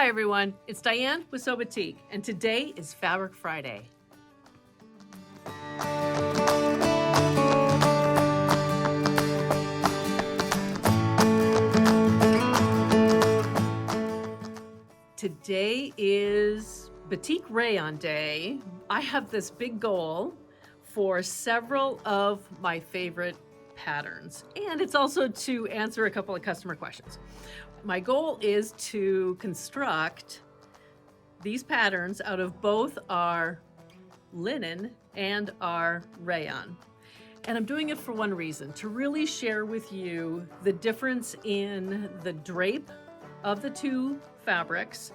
Hi everyone, it's Diane with SewBatik, and today is Fabric Friday. Today is Batik Rayon Day. I have this big goal for several of my favorite patterns, and it's also to answer a couple of customer questions. My goal is to construct these patterns out of both our linen and our rayon. And I'm doing it for one reason, to really share with you the difference in the drape of the two fabrics,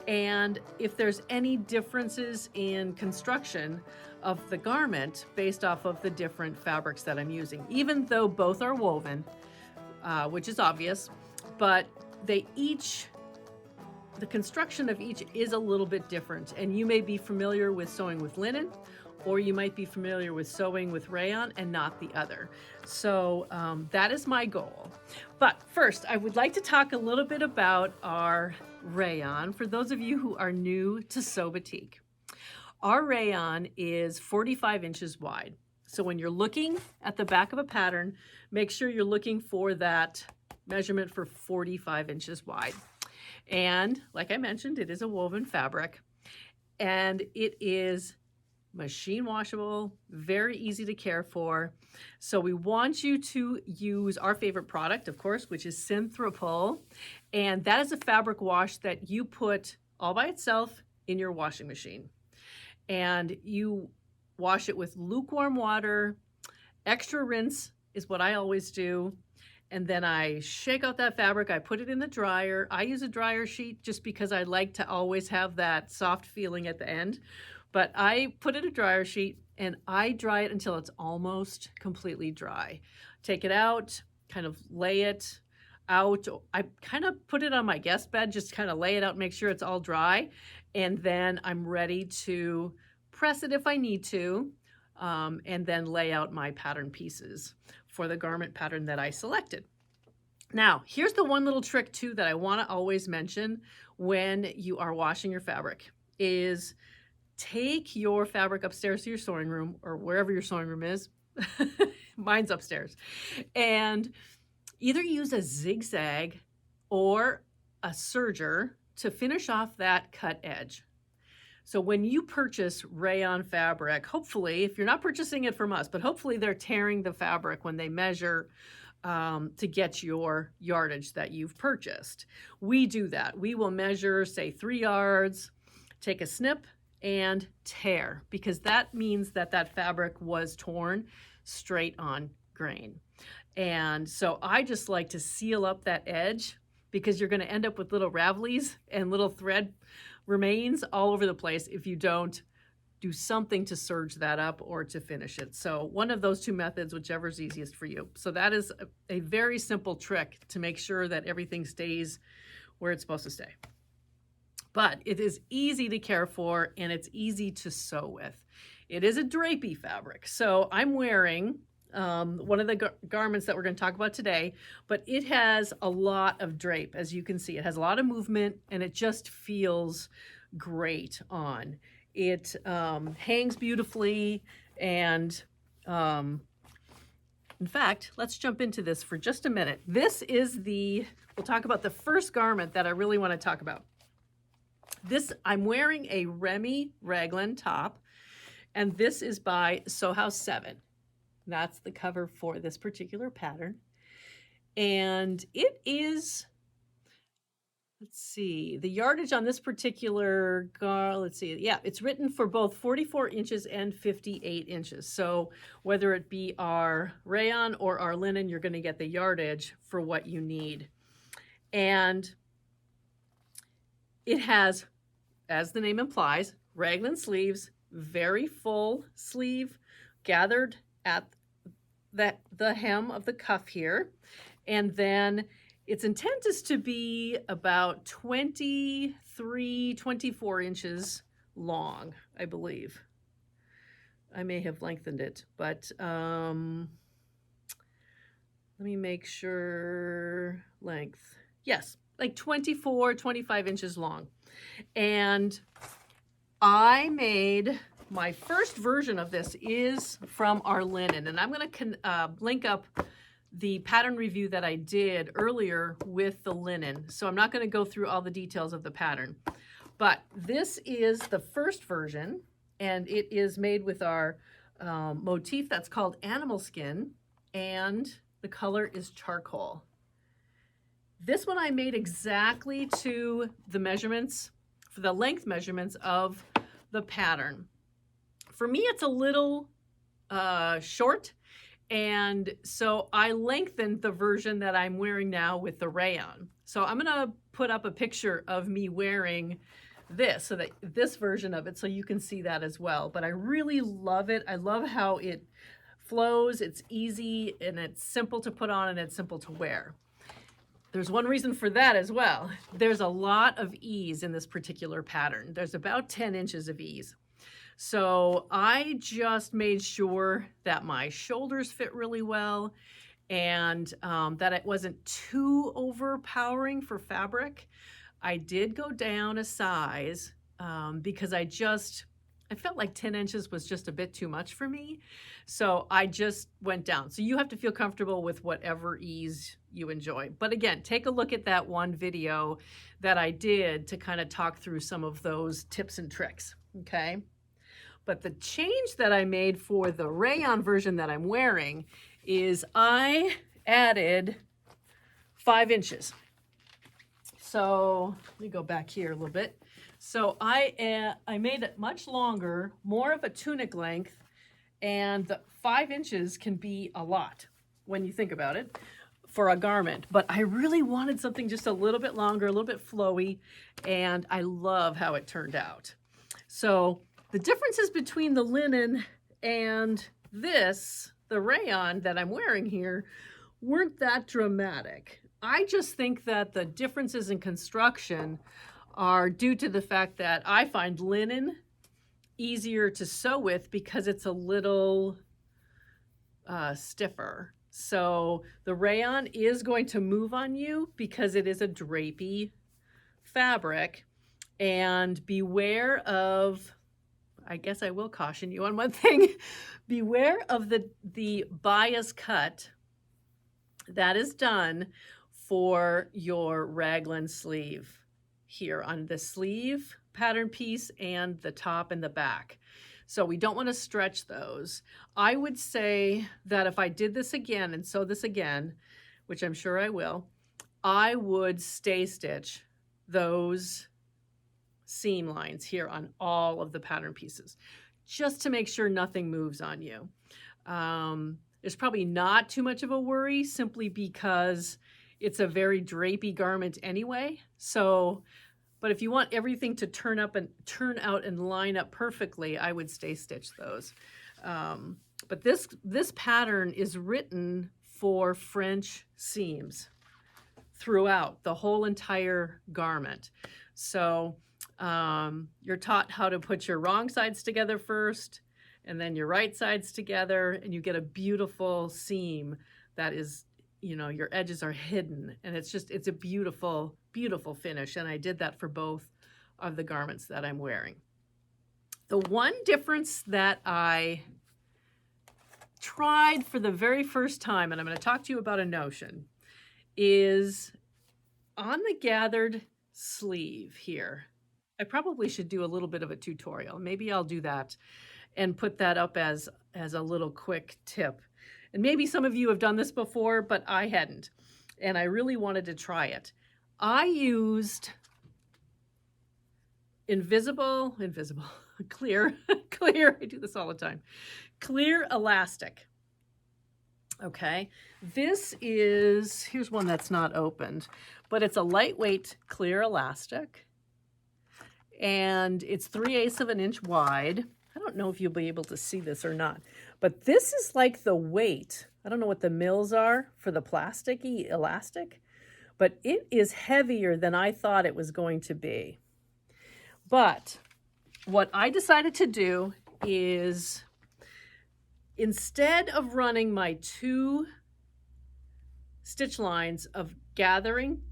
and if there's any differences in construction of the garment based off of the different fabrics that I'm using, even though both are woven, which is obvious, but the construction of each is a little bit different, and you may be familiar with sewing with linen, or you might be familiar with sewing with rayon and not the other. So that is my goal. But first, I would like to talk a little bit about our rayon for those of you who are new to SewBatik. Our rayon is 45 inches wide. So when you're looking at the back of a pattern, make sure you're looking for that measurement for 45 inches wide. And like I mentioned, it is a woven fabric, and it is machine washable, very easy to care for. So we want you to use our favorite product, of course, which is Synthropol. And that is a fabric wash that you put all by itself in your washing machine. And you wash it with lukewarm water. Extra rinse is what I always do. And then I shake out that fabric, I put it in the dryer. I use a dryer sheet just because I like to always have that soft feeling at the end. But I put it in a dryer sheet and I dry it until it's almost completely dry. Take it out, kind of lay it out. I kind of put it on my guest bed, just kind of lay it out, make sure it's all dry. And then I'm ready to press it if I need to, and then lay out my pattern pieces for the garment pattern that I selected. Now, here's the one little trick too that I want to always mention when you are washing your fabric is take your fabric upstairs to your sewing room or wherever your sewing room is. Mine's upstairs. And either use a zigzag or a serger to finish off that cut edge. So when you purchase rayon fabric, hopefully, if you're not purchasing it from us, but hopefully they're tearing the fabric when they measure to get your yardage that you've purchased. We do that. We will measure, say, 3 yards, take a snip, and tear, because that means that that fabric was torn straight on grain. And so I just like to seal up that edge, because you're going to end up with little ravellies and little thread remains all over the place if you don't do something to serge that up or to finish it. So one of those two methods, whichever is easiest for you. So that is a very simple trick to make sure that everything stays where it's supposed to stay. But it is easy to care for and it's easy to sew with. It is a drapey fabric. So I'm wearing one of the garments that we're going to talk about today, but it has a lot of drape. As you can see, it has a lot of movement and it just feels great on. It hangs beautifully, and in fact, let's jump into this for just a minute. This is we'll talk about the first garment that I really want to talk about. I'm wearing a Remy Raglan top, and this is by Sew House 7. That's the cover for this particular pattern. And it is, let's see, the yardage on this particular let's see, yeah, it's written for both 44 inches and 58 inches. So whether it be our rayon or our linen, you're going to get the yardage for what you need. And it has, as the name implies, raglan sleeves, very full sleeve, gathered at the hem of the cuff here. And then its intent is to be about 23, 24 inches long, I believe. I may have lengthened it, but let me make sure. Length. Yes, like 24, 25 inches long. And I made my first version of this is from our linen, and I'm going to link up the pattern review that I did earlier with the linen. So I'm not going to go through all the details of the pattern, but this is the first version, and it is made with our motif that's called animal skin, and the color is charcoal. This one I made exactly to the measurements, for the length measurements of the pattern. For me, it's a little short, and so I lengthened the version that I'm wearing now with the rayon. So I'm gonna put up a picture of me wearing this, so that this version of it, so you can see that as well. But I really love it. I love how it flows, it's easy, and it's simple to put on, and it's simple to wear. There's one reason for that as well. There's a lot of ease in this particular pattern. There's about 10 inches of ease. So I just made sure that my shoulders fit really well, and that it wasn't too overpowering for fabric. I did go down a size because I felt like 10 inches was just a bit too much for me. So I just went down. So you have to feel comfortable with whatever ease you enjoy. But again, take a look at that one video that I did to kind of talk through some of those tips and tricks, okay? But the change that I made for the rayon version that I'm wearing is I added 5 inches. So let me go back here a little bit. So I made it much longer, more of a tunic length, and the 5 inches can be a lot when you think about it for a garment. But I really wanted something just a little bit longer, a little bit flowy, and I love how it turned out. So the differences between the linen and this, the rayon that I'm wearing here, weren't that dramatic. I just think that the differences in construction are due to the fact that I find linen easier to sew with because it's a little stiffer. So the rayon is going to move on you because it is a drapey fabric. And beware of, I guess I will caution you on one thing, beware of the bias cut that is done for your raglan sleeve here on the sleeve pattern piece and the top and the back. So we don't want to stretch those. I would say that if I did this again and sew this again, which I'm sure I will, I would stay stitch those seam lines here on all of the pattern pieces, just to make sure nothing moves on you. There's probably not too much of a worry simply because it's a very drapey garment anyway. So, but if you want everything to turn out and line up perfectly, I would stay stitch those. But this pattern is written for French seams throughout the whole entire garment. So you're taught how to put your wrong sides together first, and then your right sides together, and you get a beautiful seam that is, you know, your edges are hidden, and it's a beautiful, beautiful finish. And I did that for both of the garments that I'm wearing. The one difference that I tried for the very first time, and I'm going to talk to you about a notion, is on the gathered sleeve here. I probably should do a little bit of a tutorial. Maybe I'll do that and put that up as a little quick tip. And maybe some of you have done this before, but I hadn't. And I really wanted to try it. I used clear, I do this all the time, clear elastic. Okay, here's one that's not opened, but it's a lightweight clear elastic. And it's 3/8 of an inch wide. I don't know if you'll be able to see this or not, but this is like the weight. I don't know what the mils are for the plasticky elastic, but it is heavier than I thought it was going to be. But what I decided to do is, instead of running my 2 stitch lines of gathering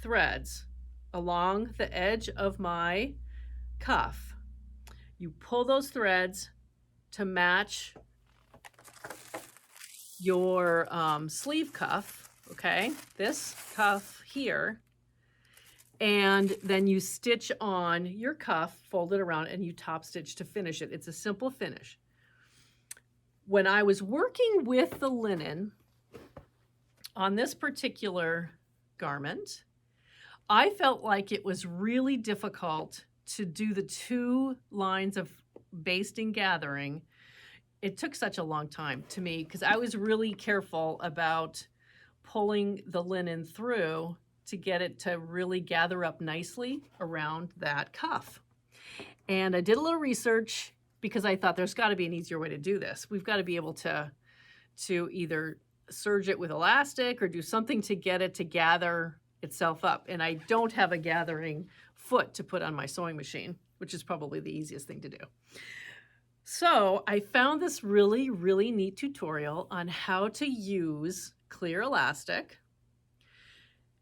threads along the edge of my cuff. You pull those threads to match your sleeve cuff, okay? This cuff here. And then you stitch on your cuff, fold it around, and you top stitch to finish it. It's a simple finish. When I was working with the linen on this particular garment, I felt like it was really difficult to do the 2 lines of basting gathering. It took such a long time to me because I was really careful about pulling the linen through to get it to really gather up nicely around that cuff. And I did a little research because I thought there's got to be an easier way to do this. We've got to be able to either serge it with elastic or do something to get it to gather itself up. And I don't have a gathering foot to put on my sewing machine, which is probably the easiest thing to do. So I found this really, really neat tutorial on how to use clear elastic.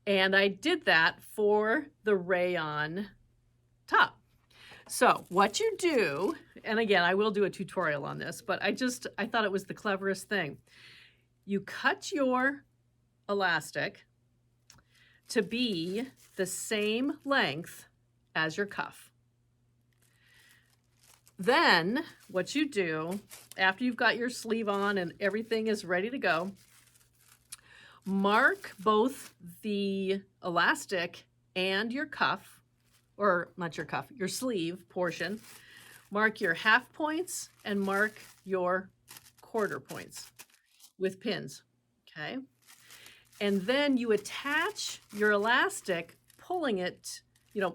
And I did that for the rayon top. So what you do, and again, I will do a tutorial on this, but I thought it was the cleverest thing. You cut your elastic to be the same length as your cuff. Then what you do, after you've got your sleeve on and everything is ready to go, mark both the elastic and your cuff, or not your cuff, your sleeve portion. Mark your half points and mark your quarter points with pins, okay? And then you attach your elastic, pulling it,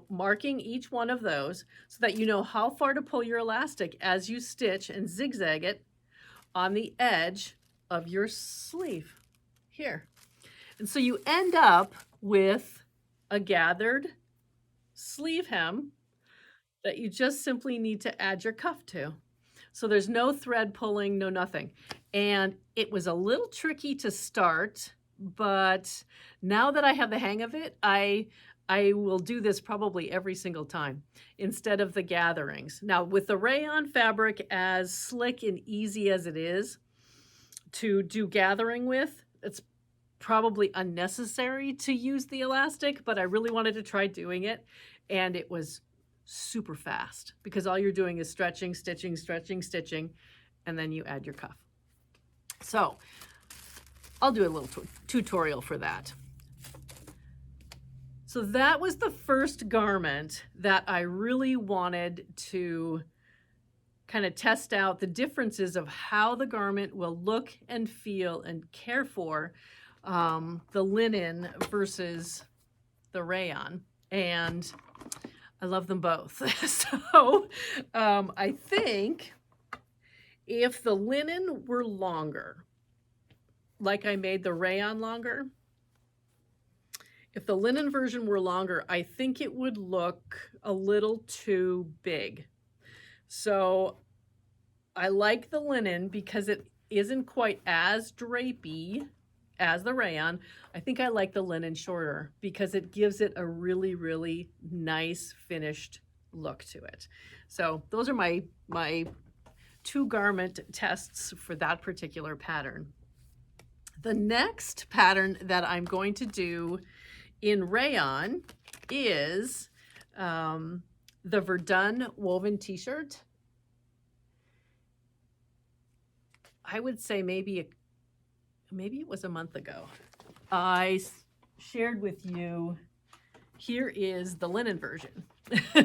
marking each one of those so that you know how far to pull your elastic as you stitch and zigzag it on the edge of your sleeve here. And so you end up with a gathered sleeve hem that you just simply need to add your cuff to. So there's no thread pulling, no nothing. And it was a little tricky to start, but now that I have the hang of it, I will do this probably every single time instead of the gatherings. Now with the rayon fabric, as slick and easy as it is to do gathering with, it's probably unnecessary to use the elastic, but I really wanted to try doing it. And it was super fast because all you're doing is stretching, stitching, stretching, stitching, and then you add your cuff. So I'll do a little tutorial for that. So that was the first garment that I really wanted to kind of test out the differences of how the garment will look and feel and care for the linen versus the rayon. And I love them both. So I think if the linen were longer, like I made the rayon longer, if the linen version were longer, I think it would look a little too big. So I like the linen because it isn't quite as drapey as the rayon. I think I like the linen shorter because it gives it a really, really nice finished look to it. So those are my 2 garment tests for that particular pattern. The next pattern that I'm going to do in rayon is the Verdun woven t-shirt. I would say maybe it was a month ago. I shared with you, here is the linen version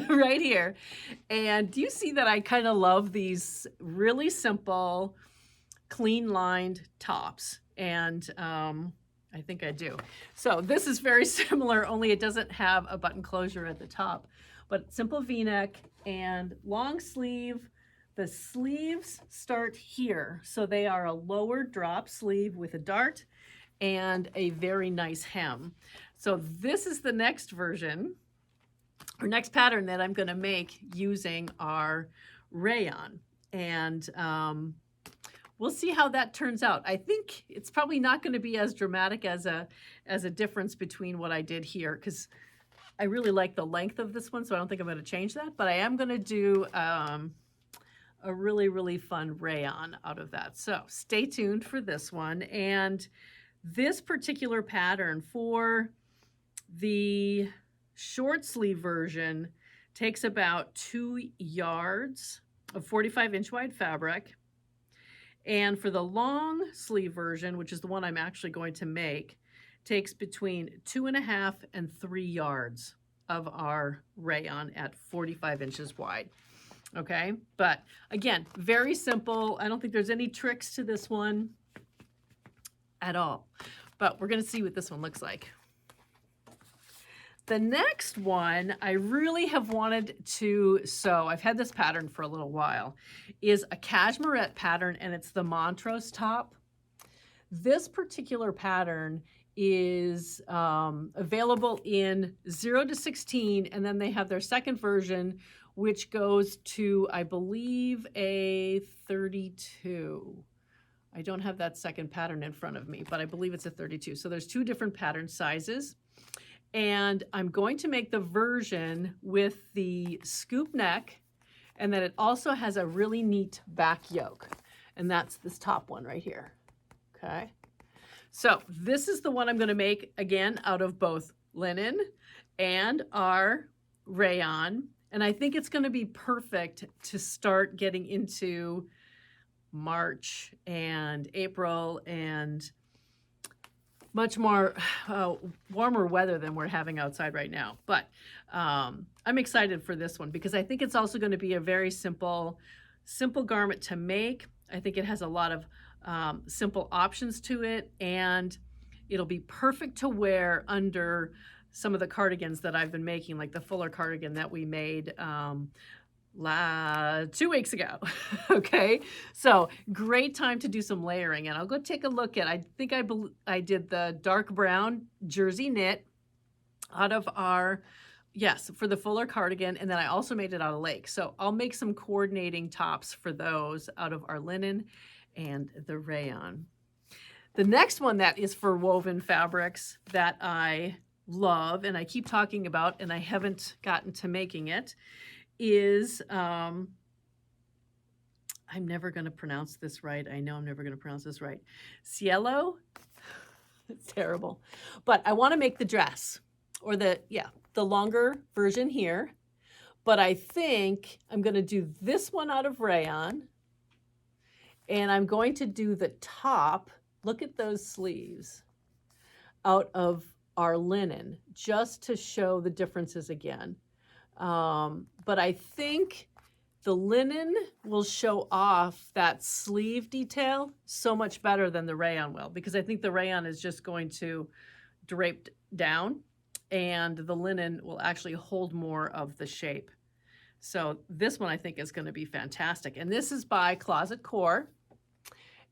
right here. And do you see that I kind of love these really simple, clean lined tops? And I think I do. So this is very similar, only it doesn't have a button closure at the top, but simple V-neck and long sleeve. The sleeves start here. So they are a lower drop sleeve with a dart and a very nice hem. So this is the next version or next pattern that I'm going to make using our rayon. And we'll see how that turns out. I think it's probably not going to be as dramatic as a difference between what I did here, because I really like the length of this one, so I don't think I'm going to change that. But I am going to do a really, really fun rayon out of that. So stay tuned for this one. And this particular pattern for the short sleeve version takes about 2 yards of 45-inch wide fabric. And for the long sleeve version, which is the one I'm actually going to make, takes between 2.5 and 3 yards of our rayon at 45 inches wide. Okay, but again, very simple. I don't think there's any tricks to this one at all, but we're going to see what this one looks like. The next one I really have wanted to sew, I've had this pattern for a little while, is a cashmerette pattern, and it's the Montrose top. This particular pattern is available in 0 to 16, and then they have their second version, which goes to, I believe, a 32. I don't have that second pattern in front of me, but I believe it's a 32. So there's 2 different pattern sizes. And I'm going to make the version with the scoop neck, and then it also has a really neat back yoke. And that's this top one right here. Okay. So this is the one I'm going to make again out of both linen and our rayon. And I think it's going to be perfect to start getting into March and April and much more warmer weather than we're having outside right now. But I'm excited for this one because I think it's also going to be a very simple garment to make. I think it has a lot of simple options to it, and it'll be perfect to wear under some of the cardigans that I've been making, like the fuller cardigan that we made 2 weeks ago. Okay, so great time to do some layering, and I'll go take a look at, I think I did the dark brown jersey knit out of our, yes, for the fuller cardigan, and then I also made it out of lake. So I'll make some coordinating tops for those out of our linen and the rayon. The next one that is for woven fabrics that I love and I keep talking about, and I haven't gotten to making it, is, I'm never going to pronounce this right. I know I'm never going to pronounce this right. Cielo? It's terrible. But I want to make the dress, or the longer version here. But I think I'm going to do this one out of rayon, and I'm going to do the top, look at those sleeves, out of our linen, just to show the differences again. But I think the linen will show off that sleeve detail so much better than the rayon will, because I think the rayon is just going to drape down and the linen will actually hold more of the shape. So this one I think is going to be fantastic. And this is by Closet Core,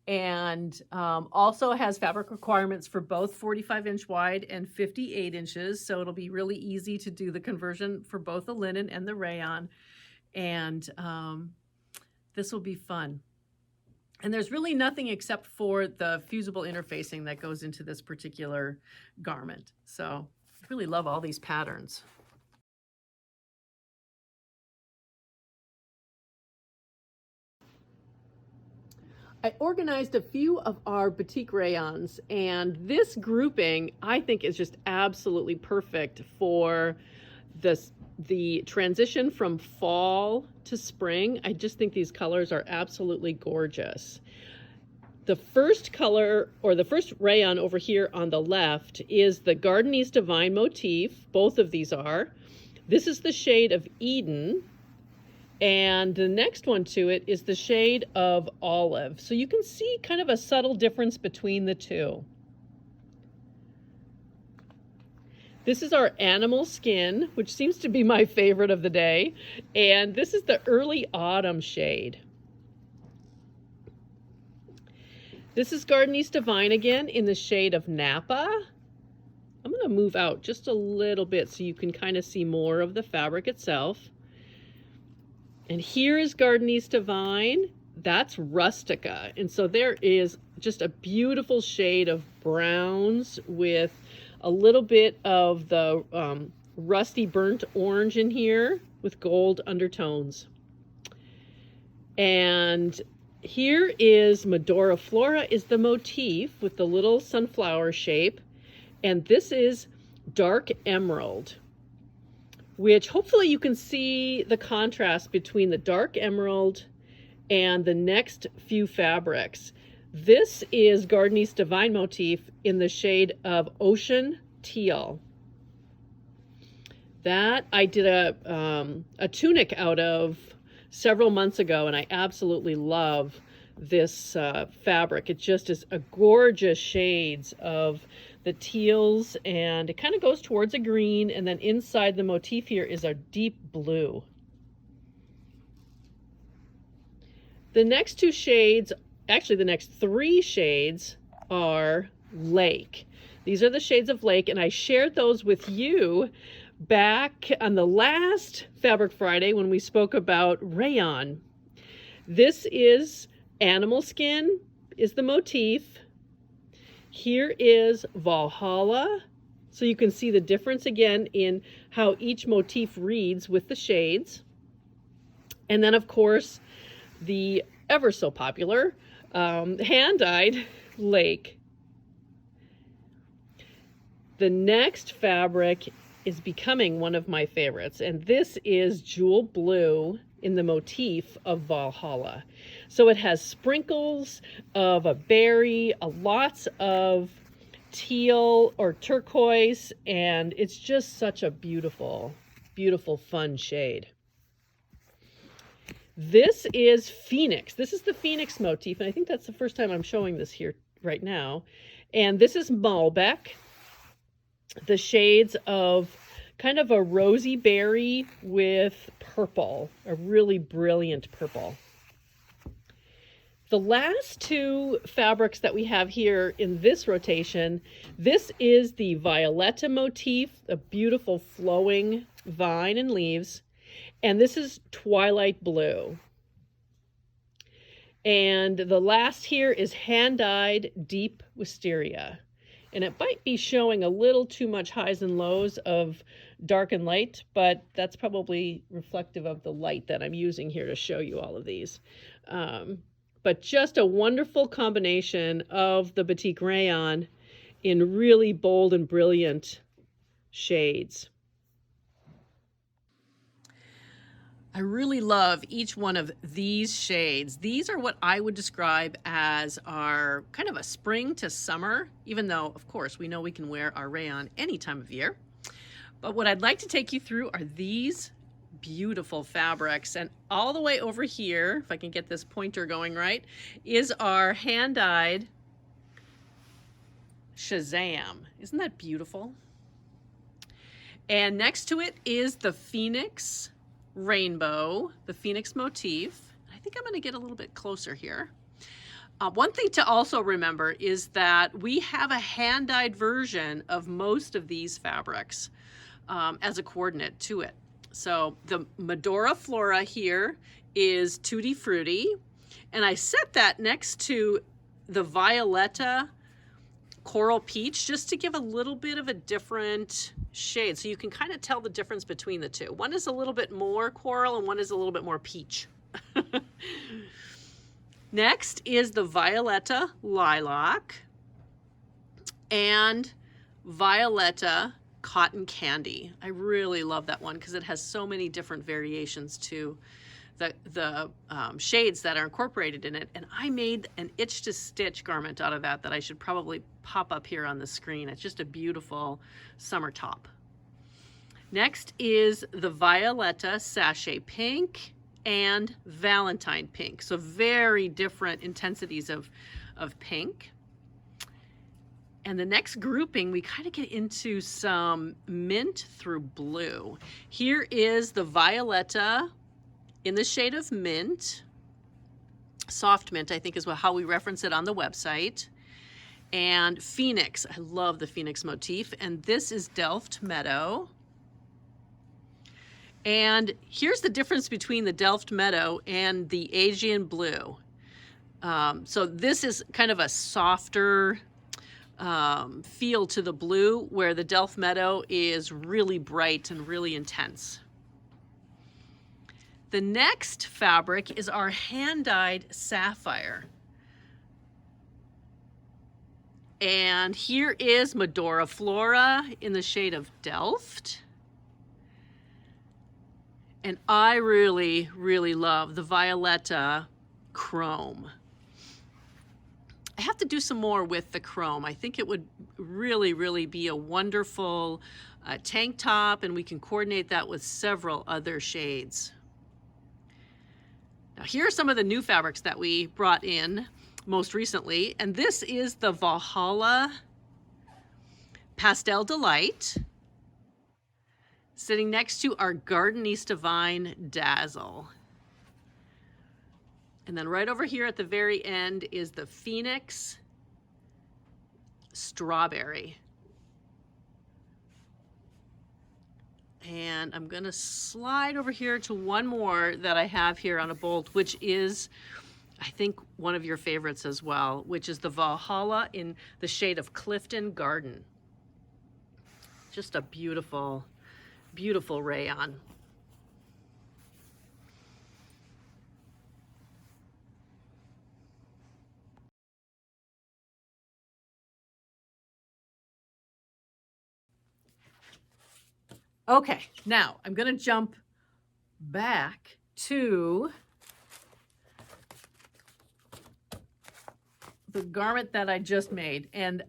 and also has fabric requirements for both 45-inch wide and 58 inches. So it'll be really easy to do the conversion for both the linen and the rayon. And this will be fun. And there's really nothing except for the fusible interfacing that goes into this particular garment. So I really love all these patterns. I organized a few of our Batik Rayons, and this grouping I think is just absolutely perfect for the transition from fall to spring. I just think these colors are absolutely gorgeous. The first color, or the first rayon over here on the left, is the Gardenese Divine motif. Both of these are. This is the shade of Eden. And the next one to it is the shade of Olive. So you can see kind of a subtle difference between the two. This is our Animal Skin, which seems to be my favorite of the day. And this is the Early Autumn shade. This is Gardenese Divine again in the shade of Napa. I'm going to move out just a little bit so you can kind of see more of the fabric itself. And here is Gardenese Divine that's Rustica. And so there is just a beautiful shade of browns with a little bit of the rusty burnt orange in here with gold undertones. And here is Medora Flora is the motif with the little sunflower shape. And this is dark emerald, which hopefully you can see the contrast between the dark emerald and the next few fabrics. This is Gardenese Divine motif in the shade of Ocean Teal. That I did a tunic out of several months ago, and I absolutely love this fabric. It just is a gorgeous shades of the teals, and it kind of goes towards a green, and then inside the motif here is a deep blue. The next two shades, actually the next three shades, are Lake. These are the shades of Lake, and I shared those with you back on the last Fabric Friday when we spoke about rayon. This is animal skin, is the motif. Here is Valhalla. So you can see the difference again in how each motif reads with the shades. And then of course, the ever so popular hand-dyed Lake. The next fabric is becoming one of my favorites, and this is Jewel Blue in the motif of Valhalla. So it has sprinkles of a berry, lots of teal or turquoise, and it's just such a beautiful, beautiful, fun shade. This is Phoenix. This is the Phoenix motif, and I think that's the first time I'm showing this here right now. And this is Malbec. The shades of kind of a rosy berry with purple, a really brilliant purple. The last two fabrics that we have here in this rotation, this is the Violetta motif, a beautiful flowing vine and leaves. And this is Twilight Blue. And the last here is hand-dyed Deep Wisteria. And it might be showing a little too much highs and lows of dark and light, but that's probably reflective of the light that I'm using here to show you all of these. But just a wonderful combination of the Batik Rayon in really bold and brilliant shades. I really love each one of these shades. These are what I would describe as our kind of a spring to summer, even though, of course, we know we can wear our rayon any time of year. But what I'd like to take you through are these beautiful fabrics. And all the way over here, if I can get this pointer going right, is our hand-dyed Shazam. Isn't that beautiful? And next to it is the Phoenix Rainbow, the Phoenix motif. I think I'm going to get a little bit closer here. One thing to also remember is that we have a hand-dyed version of most of these fabrics as a coordinate to it. So the Medora Flora here is Tutti Frutti, and I set that next to the Violetta Coral Peach just to give a little bit of a different shade, so you can kind of tell the difference between the two. One is a little bit more coral and one is a little bit more peach. Next is the Violetta Lilac and Violetta Cotton Candy. I really love that one because it has so many different variations to the shades that are incorporated in it. And I made an itch to stitch garment out of that I should probably pop up here on the screen. It's just a beautiful summer top. Next is the Violetta Sachet Pink and Valentine Pink. So very different intensities of pink. And the next grouping, we kind of get into some mint through blue. Here is the Violetta in the shade of mint. Soft mint, I think, is how we reference it on the website. And Phoenix, I love the Phoenix motif. And this is Delft Meadow. And here's the difference between the Delft Meadow and the Asian Blue. So this is kind of a softer feel to the blue, where the Delft Meadow is really bright and really intense. The next fabric is our hand-dyed sapphire. And here is Medora Flora in the shade of Delft. And I really, really love the Violetta Chrome. I have to do some more with the chrome. I think it would really, really be a wonderful tank top, and we can coordinate that with several other shades. Now, here are some of the new fabrics that we brought in most recently, and this is the Valhalla Pastel Delight, sitting next to our Gardenista Vine Dazzle. And then right over here at the very end is the Phoenix Strawberry. And I'm gonna slide over here to one more that I have here on a bolt, which is, I think, one of your favorites as well, which is the Valhalla in the shade of Clifton Garden. Just a beautiful, beautiful rayon. Okay, now I'm gonna jump back to the garment that I just made. And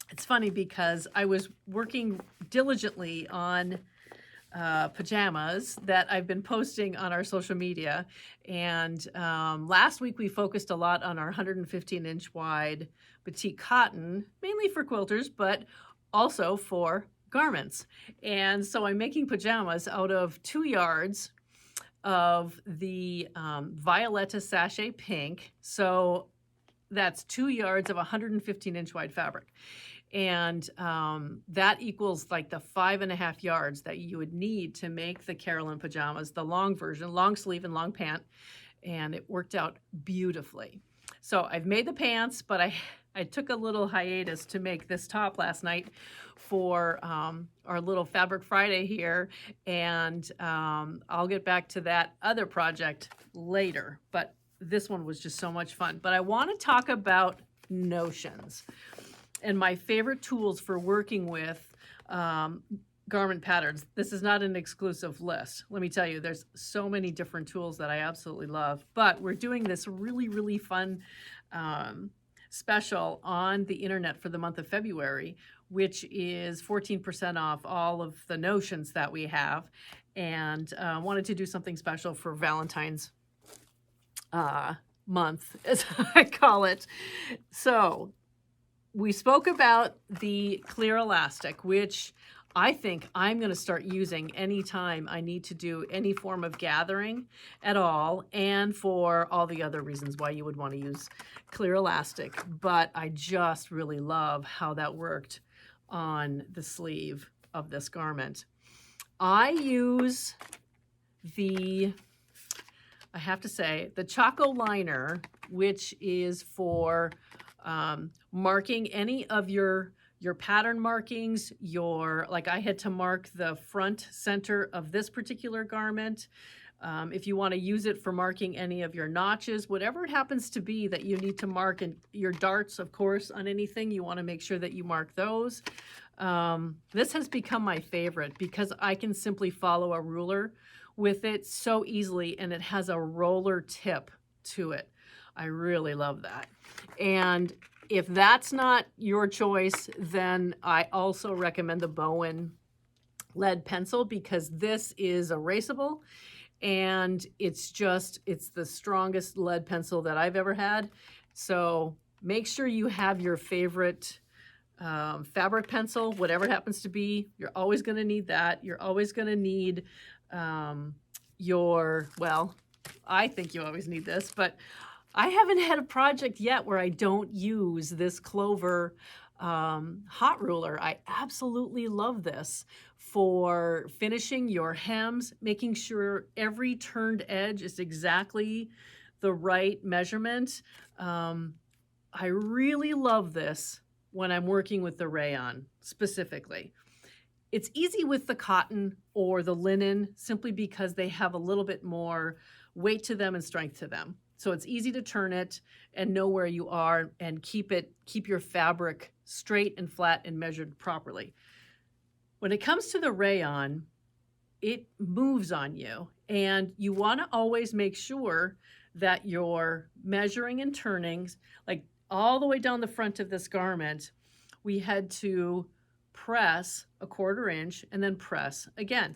it's funny because I was working diligently on pajamas that I've been posting on our social media. And last week we focused a lot on our 115-inch wide batik cotton, mainly for quilters, but also for garments. And so I'm making pajamas out of 2 yards of the Violetta Sachet Pink. So that's 2 yards of 115-inch wide fabric. And that equals like the 5.5 yards that you would need to make the Carolyn pajamas, the long version, long sleeve and long pant. And it worked out beautifully. So I've made the pants, but I took a little hiatus to make this top last night for our little Fabric Friday here. And I'll get back to that other project later. But this one was just so much fun. But I want to talk about notions and my favorite tools for working with garment patterns. This is not an exclusive list. Let me tell you, there's so many different tools that I absolutely love. But we're doing this really, really fun special on the internet for the month of February, which is 14% off all of the notions that we have. And wanted to do something special for Valentine's month, as I call it. So we spoke about the clear elastic, which I think I'm going to start using anytime I need to do any form of gathering at all, and for all the other reasons why you would want to use clear elastic. But I just really love how that worked on the sleeve of this garment. I use I have to say, the Choco Liner, which is for marking any of your pattern markings, like I had to mark the front center of this particular garment. If you want to use it for marking any of your notches, whatever it happens to be that you need to mark, and your darts, of course, on anything, you want to make sure that you mark those. This has become my favorite because I can simply follow a ruler with it so easily, and it has a roller tip to it. I really love that. And if that's not your choice, then I also recommend the Bowen lead pencil, because this is erasable, and it's the strongest lead pencil that I've ever had. So make sure you have your favorite fabric pencil, whatever it happens to be. You're always going to need that. You're always going to need I think you always need this, but I haven't had a project yet where I don't use this Clover hot ruler. I absolutely love this for finishing your hems, making sure every turned edge is exactly the right measurement. I really love this when I'm working with the rayon specifically. It's easy with the cotton or the linen simply because they have a little bit more weight to them and strength to them. So it's easy to turn it and know where you are and keep your fabric straight and flat and measured properly. When it comes to the rayon, it moves on you, and you want to always make sure that you're measuring and turning, like all the way down the front of this garment. We had to press a 1/4 inch and then press again.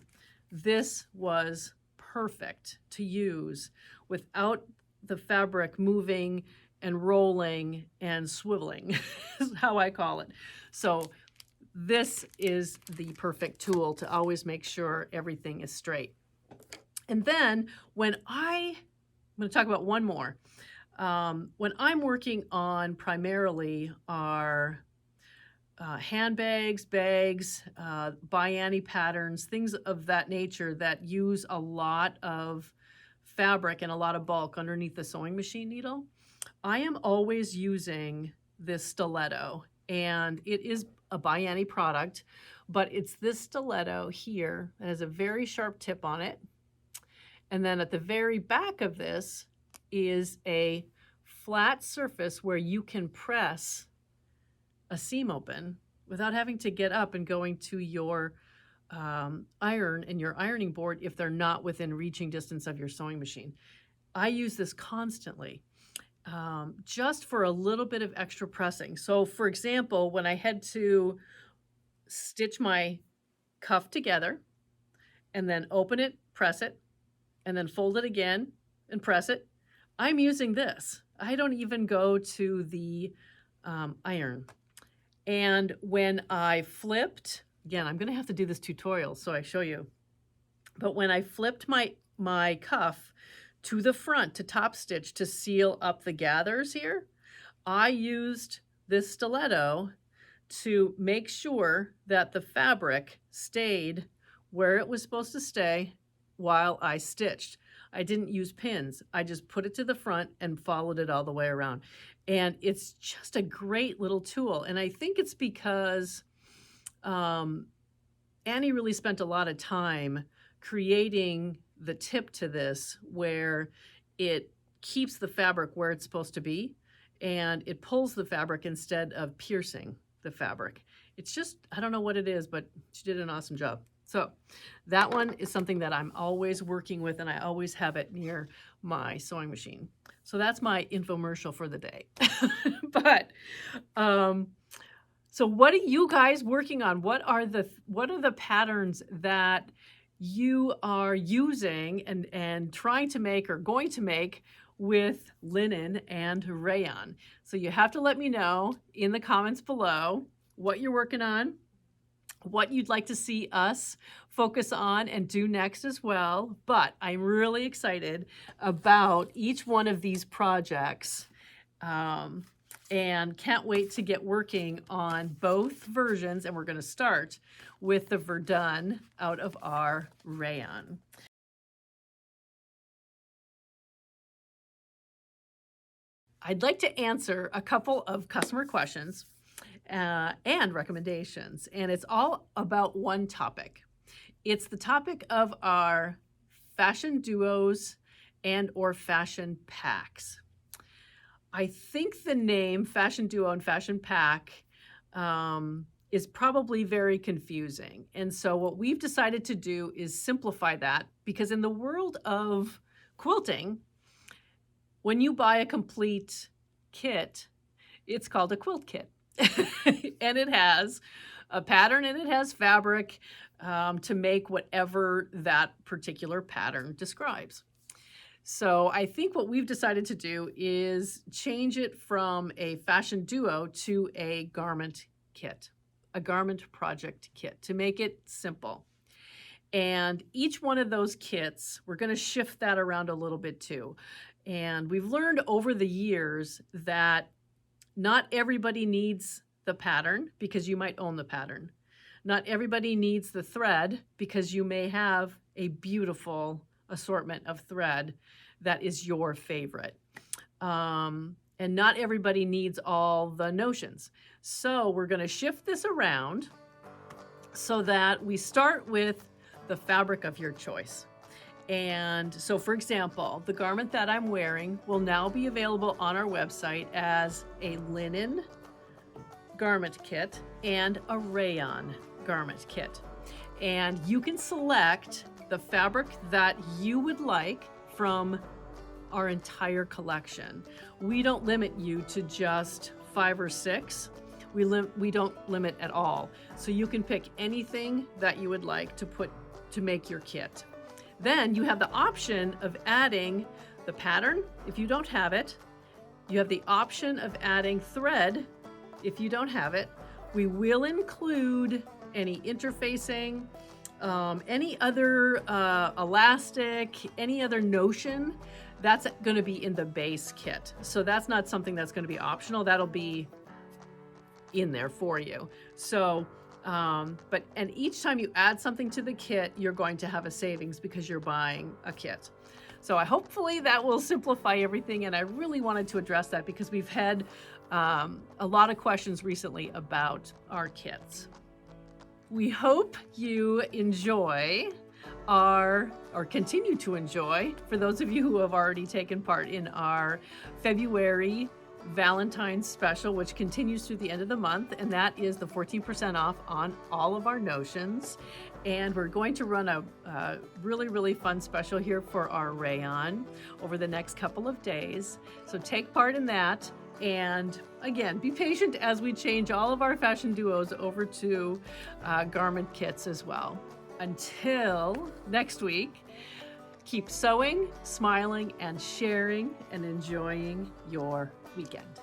This was perfect to use without the fabric moving and rolling and swiveling is how I call it. So this is the perfect tool to always make sure everything is straight. And then I'm going to talk about one more. When I'm working on primarily our handbags, bags, biani patterns, things of that nature that use a lot of fabric and a lot of bulk underneath the sewing machine needle, I am always using this stiletto, and it is a biani product, but it's this stiletto here that has a very sharp tip on it. And then at the very back of this is a flat surface where you can press a seam open without having to get up and going to your iron and your ironing board if they're not within reaching distance of your sewing machine. I use this constantly, just for a little bit of extra pressing. So for example, when I had to stitch my cuff together and then open it, press it, and then fold it again and press it, I'm using this. I don't even go to the iron. And when I flipped, again, I'm going to have to do this tutorial so I show you. But when I flipped my cuff to the front to top stitch to seal up the gathers here, I used this stiletto to make sure that the fabric stayed where it was supposed to stay while I stitched. I didn't use pins. I just put it to the front and followed it all the way around. And it's just a great little tool. And I think it's because Annie really spent a lot of time creating the tip to this where it keeps the fabric where it's supposed to be, and it pulls the fabric instead of piercing the fabric. It's just, I don't know what it is, but she did an awesome job. So that one is something that I'm always working with, and I always have it near my sewing machine. So that's my infomercial for the day. But so what are you guys working on? What are the patterns that you are using and trying to make or going to make with linen and rayon? So you have to let me know in the comments below what you're working on, what you'd like to see us focus on and do next as well. But I'm really excited about each one of these projects, and can't wait to get working on both versions. And we're going to start with the Verdun out of our rayon. I'd like to answer a couple of customer questions and recommendations, and it's all about one topic. It's the topic of our fashion duos and or fashion packs. I think the name fashion duo and fashion pack is probably very confusing. And so what we've decided to do is simplify that, because in the world of quilting, when you buy a complete kit, it's called a quilt kit. And it has a pattern and it has fabric to make whatever that particular pattern describes. So I think what we've decided to do is change it from a fashion duo to a garment kit, a garment project kit, to make it simple. And each one of those kits, we're going to shift that around a little bit too. And we've learned over the years that not everybody needs the pattern because you might own the pattern. Not everybody needs the thread because you may have a beautiful assortment of thread that is your favorite. And not everybody needs all the notions. So we're going to shift this around so that we start with the fabric of your choice. And so, for example, the garment that I'm wearing will now be available on our website as a linen garment kit and a rayon garment kit. And you can select the fabric that you would like from our entire collection. We don't limit you to just 5 or 6. We don't limit at all. So you can pick anything that you would like to make your kit. Then you have the option of adding the pattern if you don't have it. You have the option of adding thread if you don't have it. We will include any interfacing, any other elastic, any other notion. That's going to be in the base kit. So that's not something that's going to be optional. That'll be in there for you. So, and each time you add something to the kit, you're going to have a savings because you're buying a kit. So hopefully that will simplify everything. And I really wanted to address that because we've had a lot of questions recently about our kits. We hope you enjoy or continue to enjoy, for those of you who have already taken part in our February Valentine's special, which continues through the end of the month, and that is the 14% off on all of our notions. And we're going to run a really, really fun special here for our rayon over the next couple of days. So take part in that. And again, be patient as we change all of our fashion duos over to garment kits as well. Until next week, keep sewing, smiling, and sharing and enjoying your weekend.